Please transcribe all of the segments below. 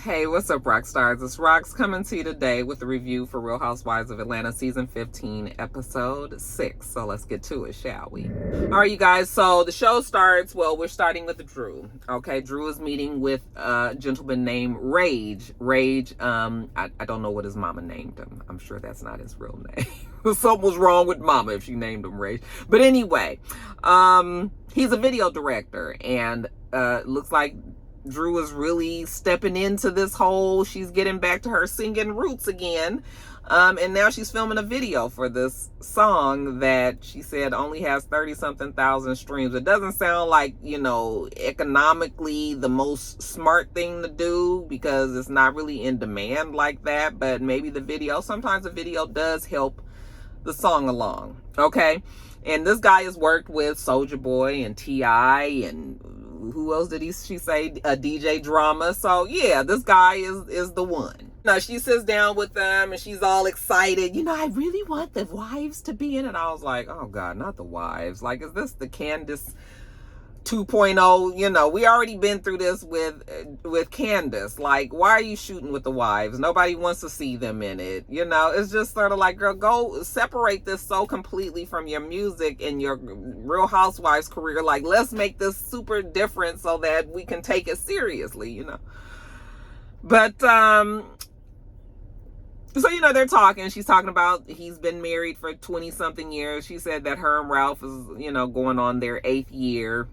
Hey, what's up, rock stars? It's Rox coming to you today with a review for Real Housewives of Atlanta season 15, episode 6. So let's get to it, shall we? All right, you guys. So the show starts, well, we're starting with Drew. Okay, Drew is meeting with a gentleman named Rage. Rage, I don't know what his mama named him. I'm sure that's not his real name. Something was wrong with mama if she named him Rage. But anyway, he's a video director, and looks like Drew is really stepping into this whole, she's getting back to her singing roots again. And now she's filming a video for this song that she said only has 30-something thousand streams. It doesn't sound like, you know, economically the most smart thing to do because it's not really in demand like that. But maybe sometimes the video does help the song along. Okay. And this guy has worked with Soulja Boy and T.I. and who else did she say? A DJ Drama. So yeah, this guy is the one. Now she sits down with them and she's all excited. You know, I really want the wives to be in it. And I was like, oh God, not the wives. Like, is this the Candace 2.0? You know, we already been through this with Candace. Like, why are you shooting with the wives? Nobody wants to see them in it. You know, it's just sort of like, girl, go separate this so completely from your music and your Real Housewives career. Like, let's make this super different so that we can take it seriously, you know. But so, you know, they're talking. She's talking about he's been married for 20-something years. She said that her and Ralph is, you know, going on their 8th year.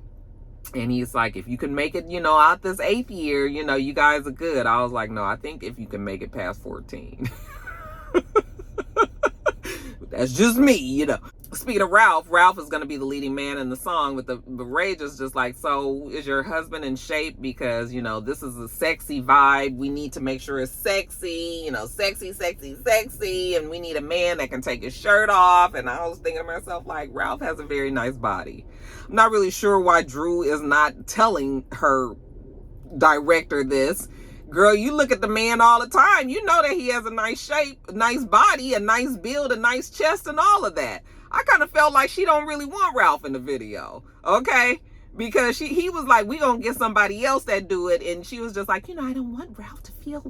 And he's like, if you can make it, you know, out this 8th year, you know, you guys are good. I was like, no, I think if you can make it past 14. That's just me, you know. Speaking of Ralph is going to be the leading man in the song, but the Rage is just like, so is your husband in shape? Because, you know, this is a sexy vibe. We need to make sure it's sexy, you know, sexy, sexy, sexy. And we need a man that can take his shirt off. And I was thinking to myself, like, Ralph has a very nice body. I'm not really sure why Drew is not telling her director this. Girl, you look at the man all the time. You know that he has a nice shape, a nice body, a nice build, a nice chest, and all of that. I kind of felt like she don't really want Ralph in the video, okay? Because he was like, we gonna get somebody else that do it. And she was just like, you know, I don't want Ralph to feel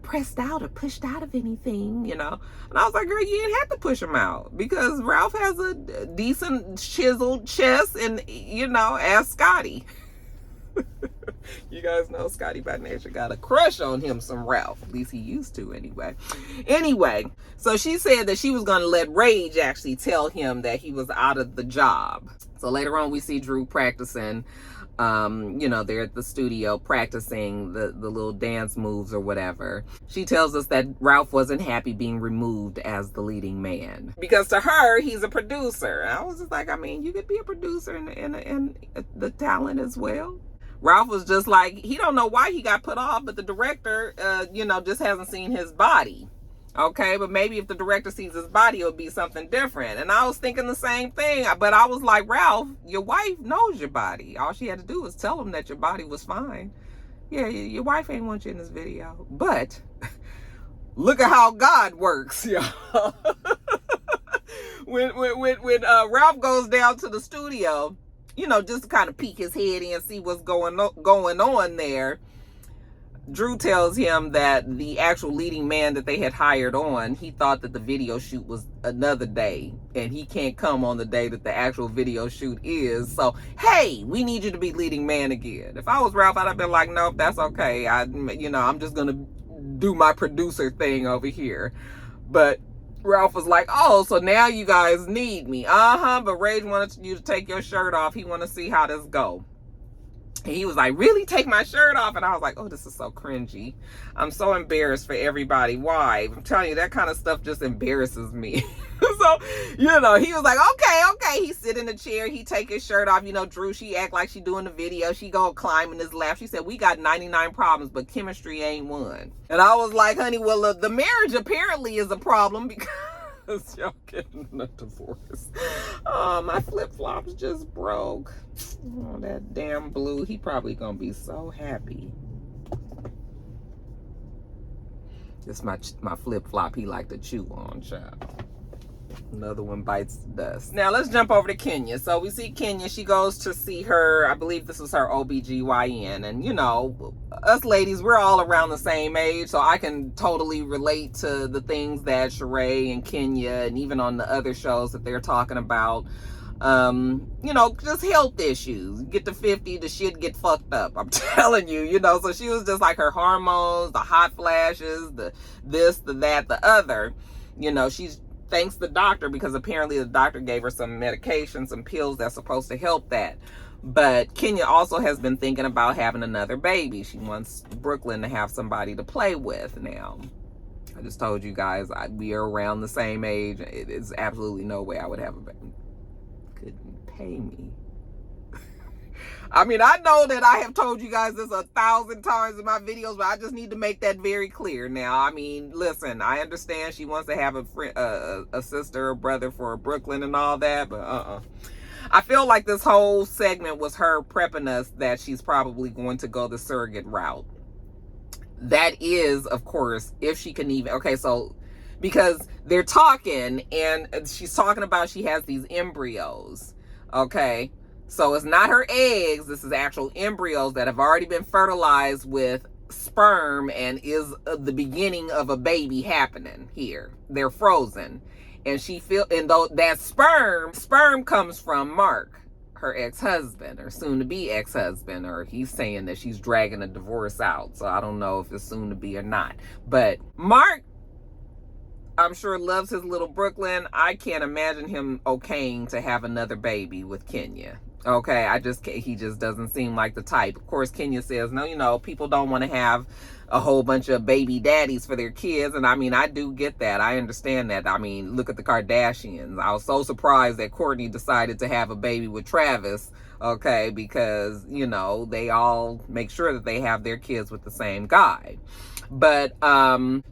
pressed out or pushed out of anything, you know? And I was like, girl, you didn't have to push him out because Ralph has a decent chiseled chest and, you know, ask Scotty. You guys know Scotty by nature got a crush on him, some Ralph. At least he used to anyway. Anyway, so she said that she was going to let Rage actually tell him that he was out of the job. So later on we see Drew practicing. You know, they're at the studio practicing the little dance moves or whatever. She tells us that Ralph wasn't happy being removed as the leading man because to her, he's a producer. And I was just like, I mean, you could be a producer and the talent as well. Ralph was just like, he don't know why he got put off, but the director, you know, just hasn't seen his body. Okay, but maybe if the director sees his body, it'll be something different. And I was thinking the same thing, but I was like, Ralph, your wife knows your body. All she had to do was tell him that your body was fine. Yeah, your wife ain't want you in this video. But look at how God works, y'all. when Ralph goes down to the studio, you know, just to kind of peek his head in and see what's going on there, Drew tells him that the actual leading man that they had hired on, he thought that the video shoot was another day and he can't come on the day that the actual video shoot is. So, hey, we need you to be leading man again. If I was Ralph, I'd have been like, nope, that's okay. I'm just going to do my producer thing over here. But Ralph was like, oh, so now you guys need me. But Rage wanted you to take your shirt off. He wanted to see how this go. And he was like, really? Take my shirt off? And I was like, oh, this is so cringy. I'm so embarrassed for everybody. Why? I'm telling you, that kind of stuff just embarrasses me. So, you know, he was like, okay. He sit in the chair. He take his shirt off. You know, Drew, she act like she doing the video. She go climb in his lap. She said, we got 99 problems, but chemistry ain't one. And I was like, honey, well, the marriage apparently is a problem because y'all getting a divorce. Oh, my flip-flops just broke. Oh, that damn Blue. He probably gonna be so happy. It's my flip-flop he like to chew on, child. Another one bites dust. Now let's jump over to Kenya. So we see Kenya. She goes to see her, I believe this was her OBGYN. And you know, us ladies, we're all around the same age. So I can totally relate to the things that Sheree and Kenya and even on the other shows that they're talking about. You know, just health issues. Get to 50, the shit get fucked up. I'm telling you, you know. So she was just like her hormones, the hot flashes, the this, the that, the other. You know, she's thanks the doctor, because apparently the doctor gave her some medication, some pills that's supposed to help that. But Kenya also has been thinking about having another baby. She wants Brooklyn to have somebody to play with now. I just told you guys we are around the same age. It is absolutely no way I would have a baby. Couldn't pay me. I mean, I know that I have told you guys this 1,000 times in my videos, but I just need to make that very clear now. I mean, listen, I understand she wants to have a friend, a sister or brother for Brooklyn and all that, but I feel like this whole segment was her prepping us that she's probably going to go the surrogate route. That is, of course, if she can even, okay, so, because they're talking, and she's talking about she has these embryos, okay? So it's not her eggs. This is actual embryos that have already been fertilized with sperm and is the beginning of a baby happening here. They're frozen. And and though that sperm comes from Mark, her ex-husband, or soon-to-be ex-husband, or he's saying that she's dragging a divorce out. So I don't know if it's soon-to-be or not. But Mark, I'm sure, loves his little Brooklyn. I can't imagine him okaying to have another baby with Kenya. Okay, he just doesn't seem like the type. Of course, Kenya says, no, you know, people don't want to have a whole bunch of baby daddies for their kids. And I mean, I do get that. I understand that. I mean, look at the Kardashians. I was so surprised that Kourtney decided to have a baby with Travis. Okay, because, you know, they all make sure that they have their kids with the same guy. But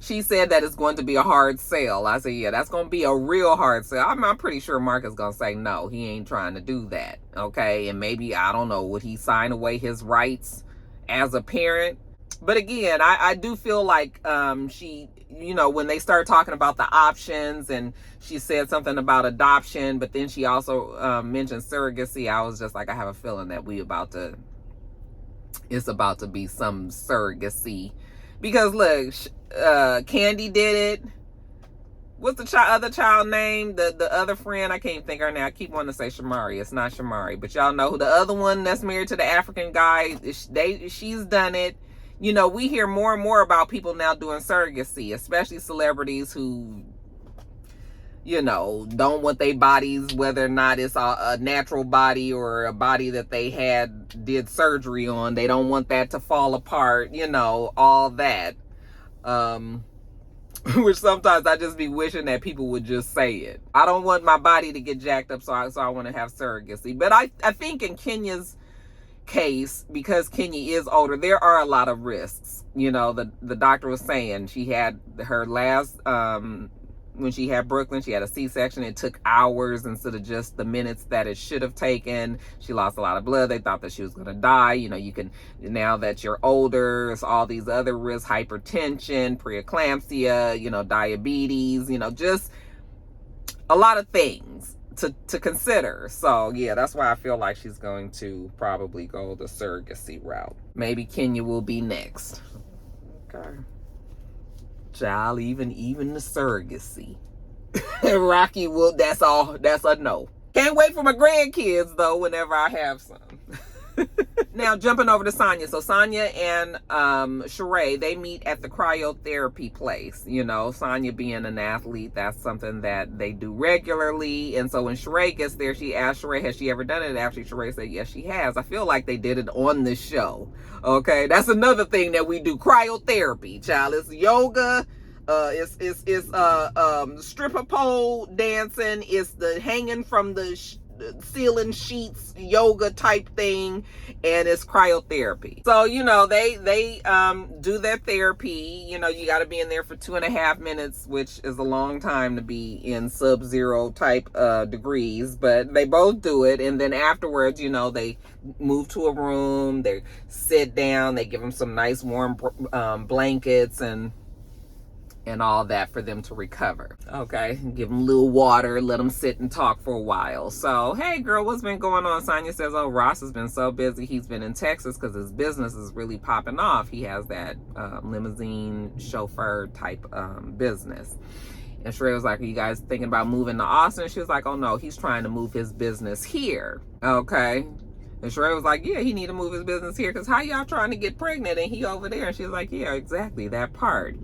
she said that it's going to be a hard sell. I said, yeah, that's going to be a real hard sell. I'm pretty sure Mark is going to say, no, he ain't trying to do that. Okay, and maybe, I don't know, would he sign away his rights as a parent? But again, I do feel like she, you know, when they started talking about the options, and she said something about adoption, but then she also mentioned surrogacy, I was just like, I have a feeling that it's about to be some surrogacy. Because look, Candy did it. What's the other child name? The other friend, I can't think her name. I keep wanting to say Shamari. It's not Shamari, but y'all know who the other one that's married to the African guy. She's done it. You know, we hear more and more about people now doing surrogacy, especially celebrities who, you know, don't want their bodies, whether or not it's a natural body or a body that they did surgery on. They don't want that to fall apart, you know, all that. Which sometimes I just be wishing that people would just say it. I don't want my body to get jacked up, so I want to have surrogacy. But I think in Kenya's case, because Kenya is older, there are a lot of risks. You know, the doctor was saying she had her last, when she had Brooklyn, she had a C-section. It took hours instead of just the minutes that it should have taken. She lost a lot of blood. They thought that she was going to die. You know, you can, now that you're older, it's all these other risks, hypertension, preeclampsia, you know, diabetes, you know, just a lot of things to consider. So yeah, that's why I feel like she's going to probably go the surrogacy route. Maybe Kenya will be next. Okay. Child, even the surrogacy. Rocky will, that's a no. Can't wait for my grandkids though, whenever I have some. Now jumping over to Sonya. So Sonya and Sheree, they meet at the cryotherapy place. You know, Sonya being an athlete, that's something that they do regularly. And so when Sheree gets there, she asked Sheree, has she ever done it? Actually, Sheree said, yes, she has. I feel like they did it on this show. Okay, that's another thing that we do, cryotherapy, child. It's yoga. It's stripper pole dancing. It's the hanging from the ceiling sheets yoga type thing, and it's cryotherapy. So you know, they do their therapy. You know, you got to be in there for 2.5 minutes, which is a long time to be in sub-zero type degrees, but they both do it. And then afterwards, you know, they move to a room, they sit down, they give them some nice warm blankets, and and all that for them to recover. Okay, give them a little water, let them sit and talk for a while. So, hey girl, what's been going on? Sonya says, oh, Ross has been so busy. He's been in Texas because his business is really popping off. He has that limousine chauffeur type business. And Sheree was like, are you guys thinking about moving to Austin? She was like, oh no, he's trying to move his business here. Okay. And Sheree was like, yeah, he need to move his business here because how y'all trying to get pregnant and he over there? And she was like, yeah, exactly, that part.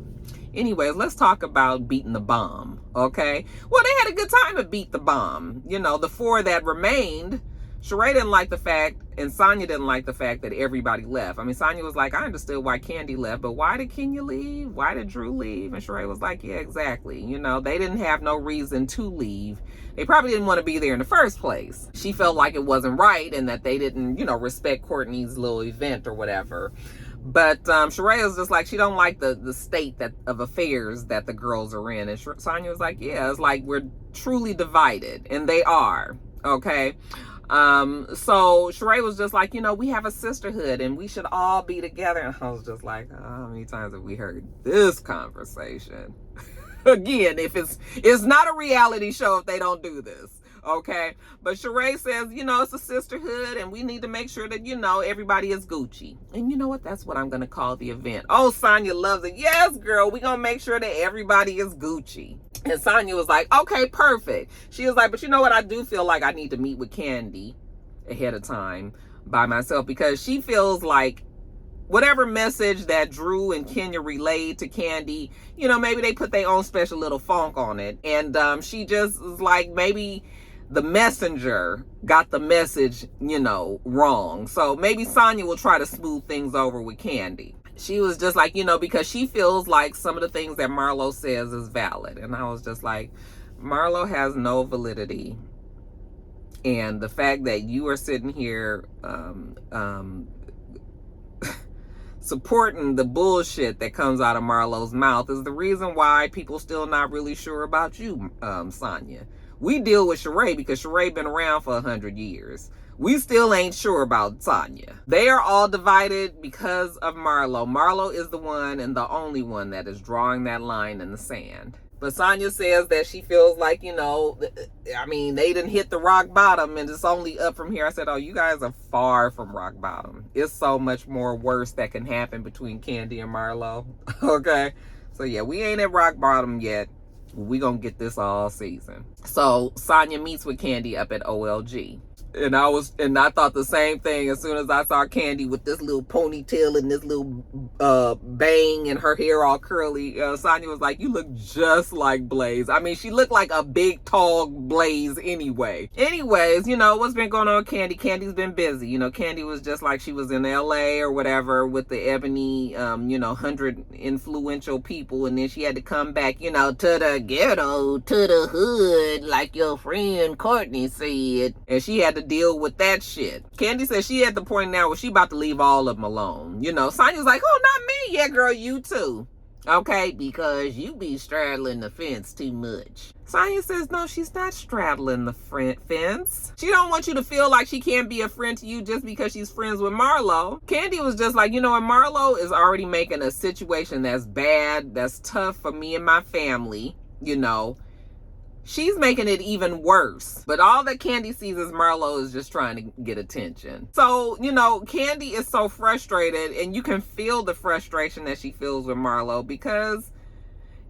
Anyways, let's talk about beating the bomb, okay? Well, they had a good time to beat the bomb. You know, the 4 that remained, Sheree didn't like the fact, and Sonya didn't like the fact that everybody left. I mean, Sonya was like, I understood why Candy left, but why did Kenya leave? Why did Drew leave? And Sheree was like, yeah, exactly. You know, they didn't have no reason to leave. They probably didn't want to be there in the first place. She felt like it wasn't right and that they didn't, you know, respect Courtney's little event or whatever. But Sheree was just like, she don't like the state of affairs that the girls are in. And Sonya was like, yeah, it's like we're truly divided. And they are, okay? So Sheree was just like, you know, we have a sisterhood and we should all be together. And I was just like, oh, how many times have we heard this conversation? Again, if it's not a reality show if they don't do this. Okay, but Sheree says, you know, it's a sisterhood and we need to make sure that, you know, everybody is Gucci. And you know what? That's what I'm going to call the event. Oh, Sonya loves it. Yes, girl, we're going to make sure that everybody is Gucci. And Sonya was like, okay, perfect. She was like, but you know what? I do feel like I need to meet with Candy ahead of time by myself because she feels like whatever message that Drew and Kenya relayed to Candy, you know, maybe they put their own special little funk on it. And she just was like, maybe the messenger got the message, you know, wrong. So maybe Sonya will try to smooth things over with Candy. She was just like, you know, because she feels like some of the things that Marlo says is valid. And I was just like, Marlo has no validity. And the fact that you are sitting here supporting the bullshit that comes out of Marlo's mouth is the reason why people still not really sure about you, Sonya. We deal with Sheree because Sheree been around for 100 years. We still ain't sure about Sonya. They are all divided because of Marlo. Marlo is the one and the only one that is drawing that line in the sand. But Sonya says that she feels like, you know, I mean, they didn't hit the rock bottom and it's only up from here. I said, oh, you guys are far from rock bottom. It's so much more worse that can happen between Candy and Marlo. Okay? So yeah, we ain't at rock bottom yet. We gonna get this all season. So Sonya meets with Candy up at OLG. And I thought the same thing as soon as I saw Candy with this little ponytail and this little bang and her hair all curly. Sonya was like, you look just like Blaze. I mean, she looked like a big, tall Blaze anyway. Anyways, you know, what's been going on with Candy? Candy's been busy. You know, Candy was just like she was in LA or whatever with the Ebony, you know, 100 influential people. And then she had to come back, you know, to the ghetto, to the hood, like your friend Courtney said. And she had to deal with that shit. Candy says she at the point now where she about to leave all of them alone. You know, Sonya's like, oh, not me. Yeah, girl, you too. Okay, because you be straddling the fence too much. Sonya says, no, she's not straddling the fence. She don't want you to feel like she can't be a friend to you just because she's friends with Marlo. Candy was just like, you know what, Marlo is already making a situation that's bad, that's tough for me and my family, you know. She's making it even worse. But all that Candy sees is Marlo is just trying to get attention. So, you know, Candy is so frustrated, and you can feel the frustration that she feels with Marlo because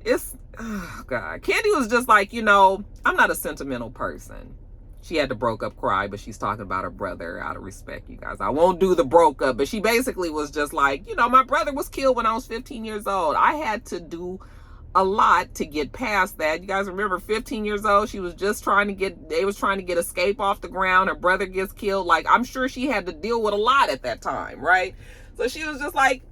it's, oh God. Candy was just like, you know, I'm not a sentimental person. She had to broke up cry, but she's talking about her brother out of respect, you guys. I won't do the broke up, but she basically was just like, you know, my brother was killed when I was 15 years old. I had to do a lot to get past that. You guys remember 15 years old, she was just trying to get Escape off the ground. Her brother gets killed. Like, I'm sure she had to deal with a lot at that time, right? So she was just like,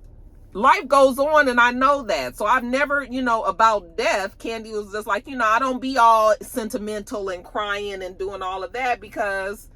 life goes on, and I know that. So I've never, you know, about death, Candy was just like, you know, I don't be all sentimental and crying and doing all of that because,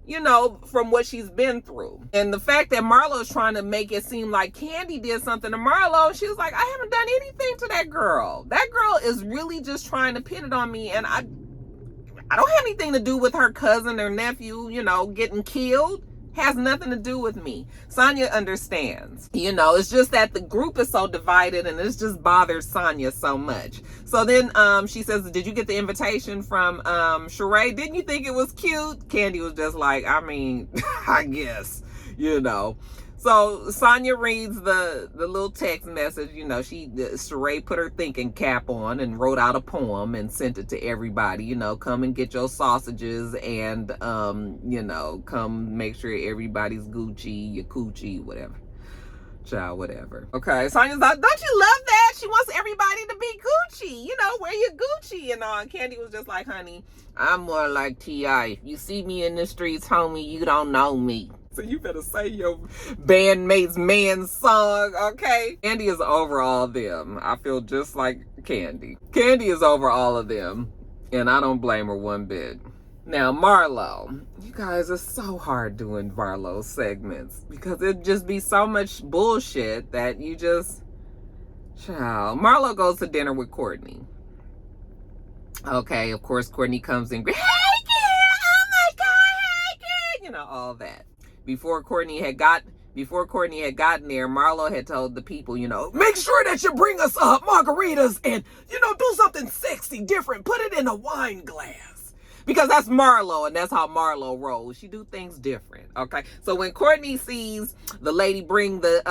you know, from what she's been through. And the fact that Marlo is trying to make it seem like Candy did something to Marlo, she was like, I haven't done anything to that girl. That girl is really just trying to pin it on me, and I don't have anything to do with her cousin or nephew, you know, getting killed. Has nothing to do with me. Sonya understands. You know, it's just that the group is so divided and it's just bothers Sonya so much. So then she says, did you get the invitation from Sheree? Didn't you think it was cute? Candy was just like, I mean, I guess, you know. So Sonya reads the little text message. You know, Sheree put her thinking cap on and wrote out a poem and sent it to everybody. You know, come and get your sausages and, you know, come make sure everybody's Gucci, your coochie, whatever. Child, whatever. Okay, Sonya's like, don't you love that? She wants everybody to be Gucci. You know, wear your Gucci and all. And Candy was just like, honey, I'm more like T.I. If you see me in the streets, homie, you don't know me. So you better say your bandmate's man song, okay? Candy is over all of them. I feel just like Candy. Candy is over all of them, and I don't blame her one bit. Now, Marlo. You guys, it's so hard doing Marlo's segments because it'd just be so much bullshit that you just... Child. Marlo goes to dinner with Courtney. Okay, of course, Courtney comes in. Hey, kid! Oh, my God! Hey, kid! You know, all that. Before Courtney had gotten there, Marlo had told the people, you know, make sure that you bring us margaritas and, you know, do something sexy, different. Put it in a wine glass. Because that's Marlo, and that's how Marlo rolls. She do things different, okay? So when Courtney sees the lady bring the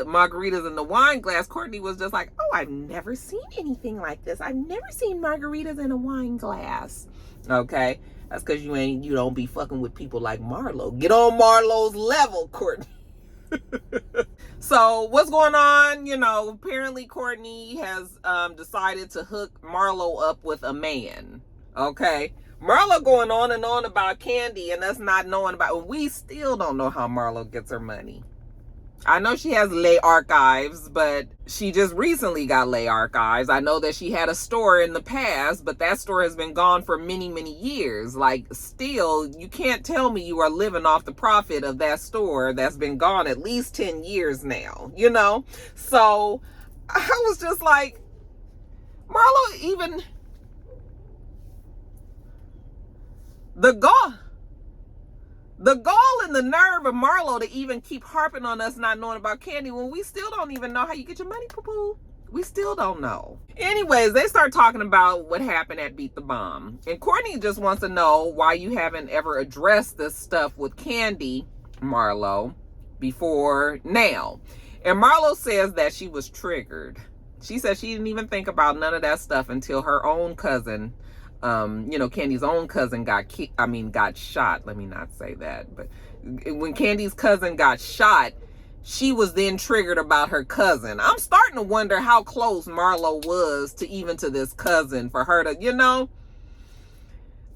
margaritas in the wine glass, Courtney was just like, oh, I've never seen anything like this. I've never seen margaritas in a wine glass, okay? That's because you don't be fucking with people like Marlo. Get on Marlo's level, Courtney. So what's going on? You know, apparently Courtney has decided to hook Marlo up with a man. Okay. Marlo going on and on about Candy and us not knowing about, we still don't know how Marlo gets her money. I know she has lay archives, but she just recently got lay archives. I know that she had a store in the past, but that store has been gone for many, many years. Like, still, you can't tell me you are living off the profit of that store that's been gone at least 10 years now, you know? So I was just like, Marlo even... The gall and the nerve of Marlo to even keep harping on us not knowing about Candy when we still don't even know how you get your money, poo-poo. We still don't know. Anyways, they start talking about what happened at Beat the Bomb. And Courtney just wants to know why you haven't ever addressed this stuff with Candy, Marlo, before now. And Marlo says that she was triggered. She said she didn't even think about none of that stuff until her own cousin, you know, Candy's own cousin got shot. Let me not say that. But when Candy's cousin got shot, she was then triggered about her cousin. I'm starting to wonder how close Marlo was to this cousin for her to, you know,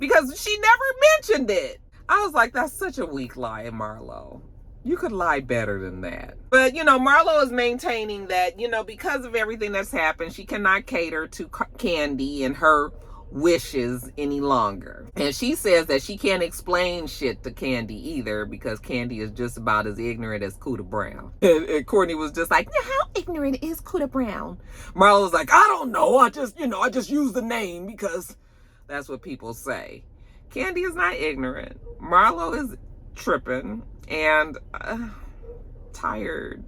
because she never mentioned it. I was like, that's such a weak lie, Marlo. You could lie better than that. But, you know, Marlo is maintaining that, you know, because of everything that's happened, she cannot cater to Candy and her wishes any longer. And she says that she can't explain shit to Candy either because Candy is just about as ignorant as Cuda Brown. And Courtney was just like, now how ignorant is Cuda Brown? Marlo was like, I don't know. I just use the name because that's what people say. Candy is not ignorant. Marlo is tripping and tired.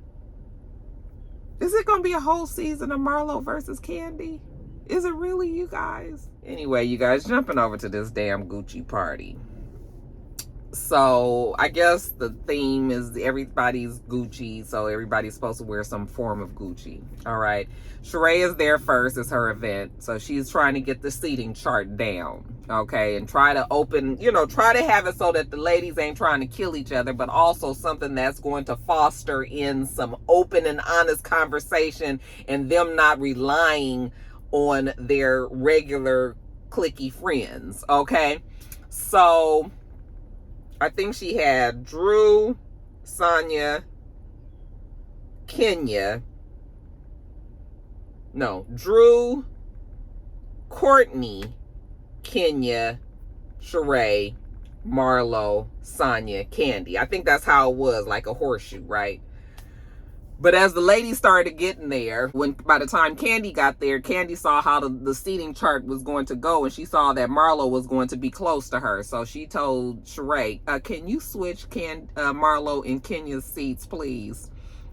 Is it going to be a whole season of Marlo versus Candy? Is it really, you guys? Anyway, you guys, jumping over to this damn Gucci party. So I guess the theme is everybody's Gucci, so everybody's supposed to wear some form of Gucci. All right. Sheree is there first. It's her event. So she's trying to get the seating chart down. Okay. And try to try to have it so that the ladies ain't trying to kill each other, but also something that's going to foster in some open and honest conversation and them not relying on their regular cliquey friends. Okay. So I think she had Drew, Sonya, Drew, Courtney, Kenya, Sheree, Marlo, Sonya, Candy. I think that's how it was, like a horseshoe, right? But as the ladies started getting there, when by the time Candy got there, Candy saw how the seating chart was going to go, and she saw that Marlo was going to be close to her. So she told Sheree, can you switch Marlo and Kenya's seats, please?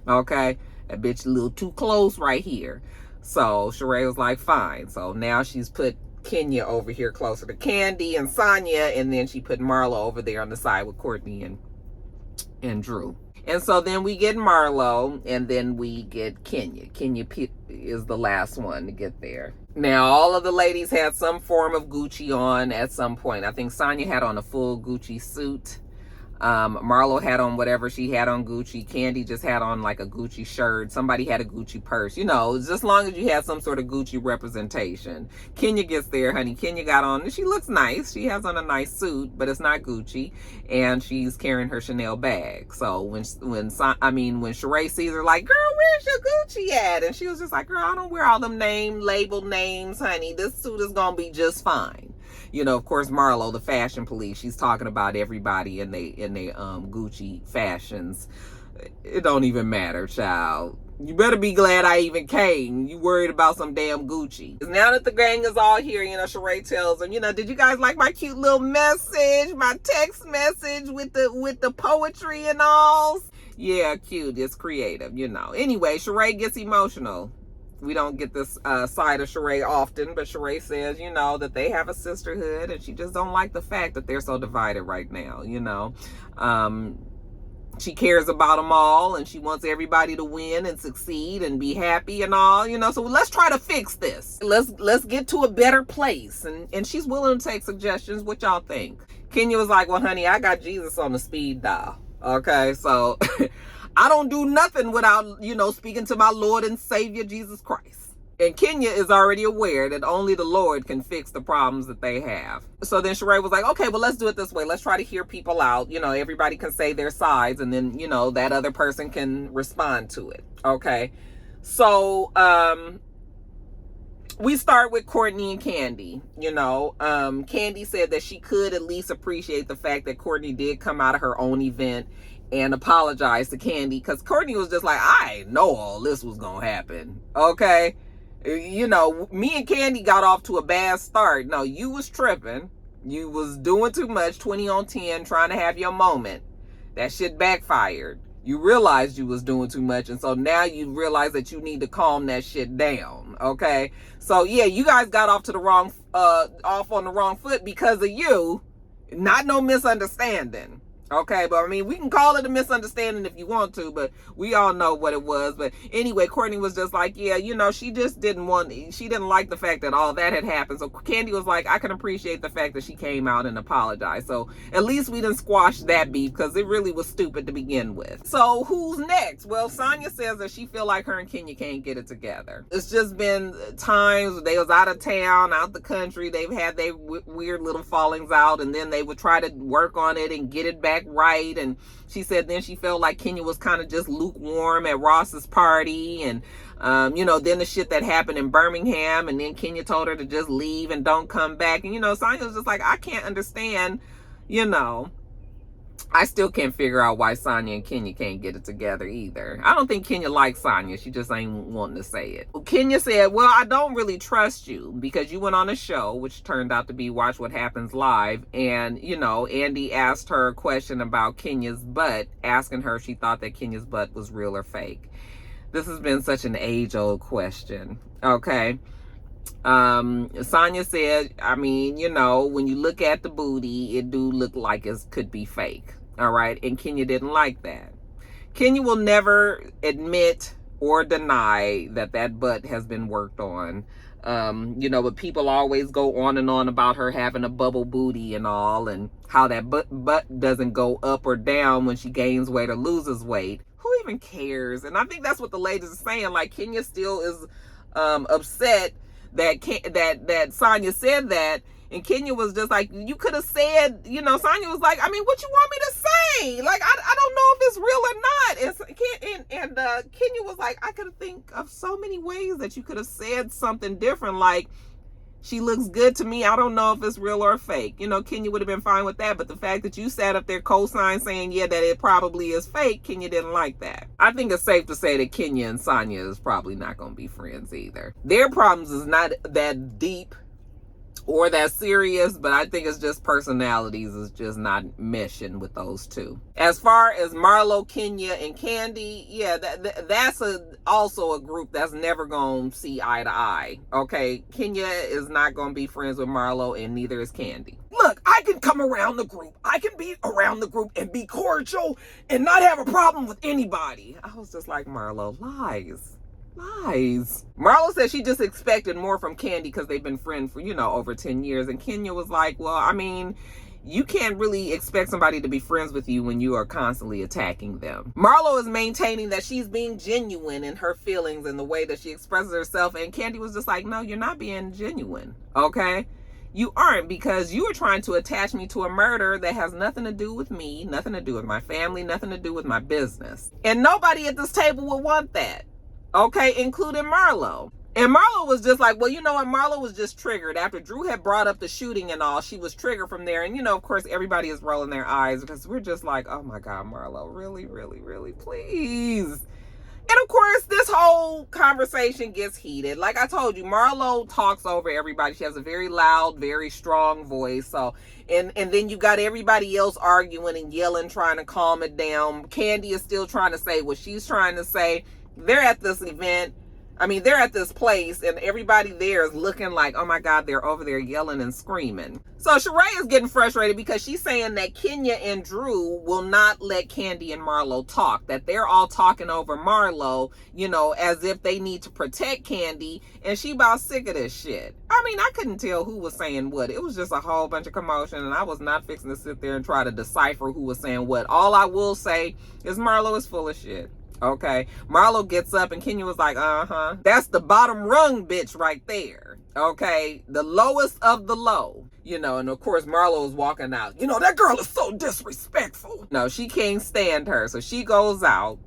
Okay, that bitch a little too close right here. So Sheree was like, fine. So now she's put Kenya over here closer to Candy and Sonya, and then she put Marlo over there on the side with Courtney and Drew. And so then we get Marlo, and then we get Kenya. Kenya is the last one to get there. Now, all of the ladies had some form of Gucci on at some point. I think Sonya had on a full Gucci suit. Marlo had on whatever she had on Gucci. Candy just had on like a Gucci shirt. Somebody had a Gucci purse. You know, just as long as you had some sort of Gucci representation. Kenya gets there, honey. Kenya got on, and she looks nice. She has on a nice suit, but it's not Gucci, and she's carrying her Chanel bag. So when Sheree sees her, like, girl, where's your Gucci at? And she was just like, girl, I don't wear all them labeled names, honey. This suit is gonna be just fine. You know, of course, Marlo, the fashion police, she's talking about everybody in they Gucci fashions. It don't even matter, child. You better be glad I even came. You worried about some damn Gucci. Now that the gang is all here, you know, Sheree tells them, you know, did you guys like my cute little message, my text message with the poetry and all? Yeah, cute. It's creative, you know. Anyway, Sheree gets emotional. We don't get this side of Sheree often, but Sheree says, you know, that they have a sisterhood, and she just don't like the fact that they're so divided right now, you know. She cares about them all, and she wants everybody to win and succeed and be happy and all, you know. So let's try to fix this. Let's get to a better place. And she's willing to take suggestions. What y'all think? Kenya was like, well, honey, I got Jesus on the speed dial. Okay, so I don't do nothing without, you know, speaking to my Lord and Savior, Jesus Christ. And Kenya is already aware that only the Lord can fix the problems that they have. So then Sheree was like, okay, well, let's do it this way. Let's try to hear people out. You know, everybody can say their sides, and then, you know, that other person can respond to it. Okay. So, we start with Courtney and Candy. You know, Candy said that she could at least appreciate the fact that Courtney did come out of her own event and apologize to Candy, because Courtney was just like, I know all this was gonna happen. Okay, you know, me and Candy got off to a bad start. No, you was tripping. You was doing too much, 20 on 10, trying to have your moment. That shit backfired. You realized you was doing too much, and so now you realize that you need to calm that shit down. Okay, so yeah, you guys got off on the wrong foot because of you. Not no misunderstanding. Okay, but I mean, we can call it a misunderstanding if you want to, but we all know what it was. But anyway, Courtney was just like, yeah, you know, she didn't like the fact that all that had happened. So Candy was like, I can appreciate the fact that she came out and apologized. So at least we didn't squash that beef, because it really was stupid to begin with. So who's next? Well, Sonya says that she feel like her and Kenya can't get it together. It's just been times they was out of town, out the country. They've had their weird little fallings out, and then they would try to work on it and get it back right. And she said then she felt like Kenya was kind of just lukewarm at Ross's party, and you know, then the shit that happened in Birmingham, and then Kenya told her to just leave and don't come back. And you know, Sonya was just like, I can't understand, you know, I still can't figure out why Sonya and Kenya can't get it together either. I don't think Kenya likes Sonya. She just ain't wanting to say it. Kenya said, well, I don't really trust you because you went on a show, which turned out to be Watch What Happens Live. And, you know, Andy asked her a question about Kenya's butt, asking her if she thought that Kenya's butt was real or fake. This has been such an age-old question. Okay. Sonya said, I mean, you know, when you look at the booty, it do look like it could be fake. All right. And Kenya didn't like that. Kenya will never admit or deny that that butt has been worked on. You know, but people always go on and on about her having a bubble booty and all, and how that butt doesn't go up or down when she gains weight or loses weight. Who even cares? And I think that's what the ladies are saying. Like, Kenya still is upset that Sonya said that, and Kenya was just like, you could have said, you know, Sonya was like, I mean, what you want me to say? Like, I don't know if it's real or not. And Kenya was like, I could think of so many ways that you could have said something different. Like, She looks good to me. I don't know if it's real or fake. You know, Kenya would have been fine with that. But the fact that you sat up there co-signed saying, yeah, that it probably is fake, Kenya didn't like that. I think it's safe to say that Kenya and Sonya is probably not going to be friends either. Their problems is not that deep or that serious, but I think it's just personalities is just not meshing with those two. As far as Marlo, Kenya, and Candy, yeah, that's also a group that's never gonna see eye to eye. Okay, Kenya is not gonna be friends with Marlo, and neither is Candy. Look, I can come around the group. I can be around the group and be cordial and not have a problem with anybody. I was just like, Marlo, lies. Marlo said she just expected more from Candy because they've been friends for, over 10 years. And Kenya was like, well, I mean, you can't really expect somebody to be friends with you when you are constantly attacking them. Marlo is maintaining that she's being genuine in her feelings and the way that she expresses herself. And Candy was just like, no, you're not being genuine, okay? You aren't, because you are trying to attach me to a murder that has nothing to do with me, nothing to do with my family, nothing to do with my business. And nobody at this table would want that. Okay, including Marlo. And Marlo was just like, well, you know what? Marlo was just triggered. After Drew had brought up the shooting and all, she was triggered from there. And, of course, everybody is rolling their eyes because we're just like, oh, my God, Marlo, really, really, really, please. And, of course, this whole conversation gets heated. Like I told you, Marlo talks over everybody. She has a very loud, very strong voice. So, and then you got everybody else arguing and yelling, trying to calm it down. Candy is still trying to say what she's trying to say. They're at this event. They're at this place and everybody there is looking like, oh my God, they're over there yelling and screaming. So Sheree is getting frustrated because she's saying that Kenya and Drew will not let Candy and Marlo talk, that they're all talking over Marlo, as if they need to protect Candy, and she about sick of this shit. I couldn't tell who was saying what. It was just a whole bunch of commotion, and I was not fixing to sit there and try to decipher who was saying what. All I will say is Marlo is full of shit. Okay, Marlo gets up and Kenya was like, that's the bottom rung bitch right there. Okay, the lowest of the low, and of course Marlo is walking out. That girl is so disrespectful. No, she can't stand her. So she goes out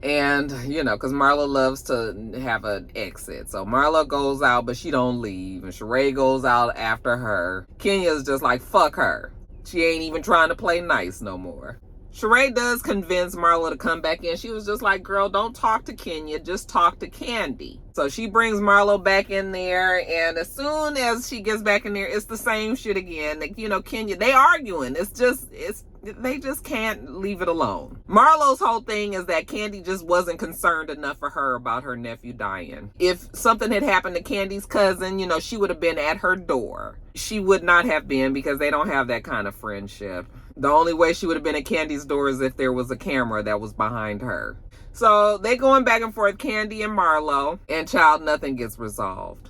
and, because Marlo loves to have an exit. So Marlo goes out, but she don't leave. And Sheree goes out after her. Kenya's just like, fuck her. She ain't even trying to play nice no more. Sheree does convince Marlo to come back in. She was just like, girl, don't talk to Kenya, just talk to Candy. So she brings Marlo back in there, and as soon as she gets back in there, it's the same shit again. Kenya, they arguing. They just can't leave it alone. Marlo's whole thing is that Candy just wasn't concerned enough for her about her nephew dying. If something had happened to Candy's cousin, she would have been at her door. She would not have been, because they don't have that kind of friendship. The only way she would have been at Candy's door is if there was a camera that was behind her. So they going back and forth, Candy and Marlo, and child, nothing gets resolved.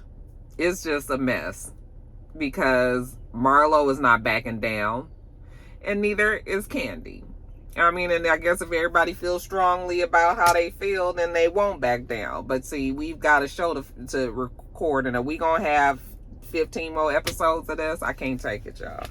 It's just a mess because Marlo is not backing down, and neither is Candy. And I guess if everybody feels strongly about how they feel, then they won't back down. But see, we've got a show to record, and are we gonna have 15 more episodes of this? I can't take it, y'all.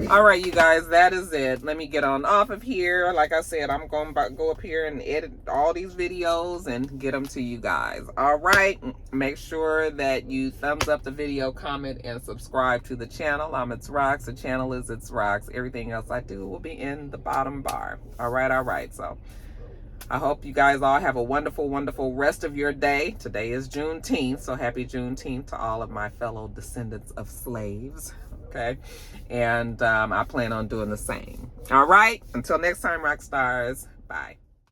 All right, you guys, that is it. Let me get on off of here. Like I said, I'm going to go up here and edit all these videos and get them to you guys. All right, make sure that you thumbs up the video, comment, and subscribe to the channel. I'm itsrox. The channel is itsrox. Everything else I do will be in the bottom bar. All right. So I hope you guys all have a wonderful, wonderful rest of your day. Today is Juneteenth, so happy Juneteenth to all of my fellow descendants of slaves. Okay, and I plan on doing the same. All right, until next time, rock stars. Bye.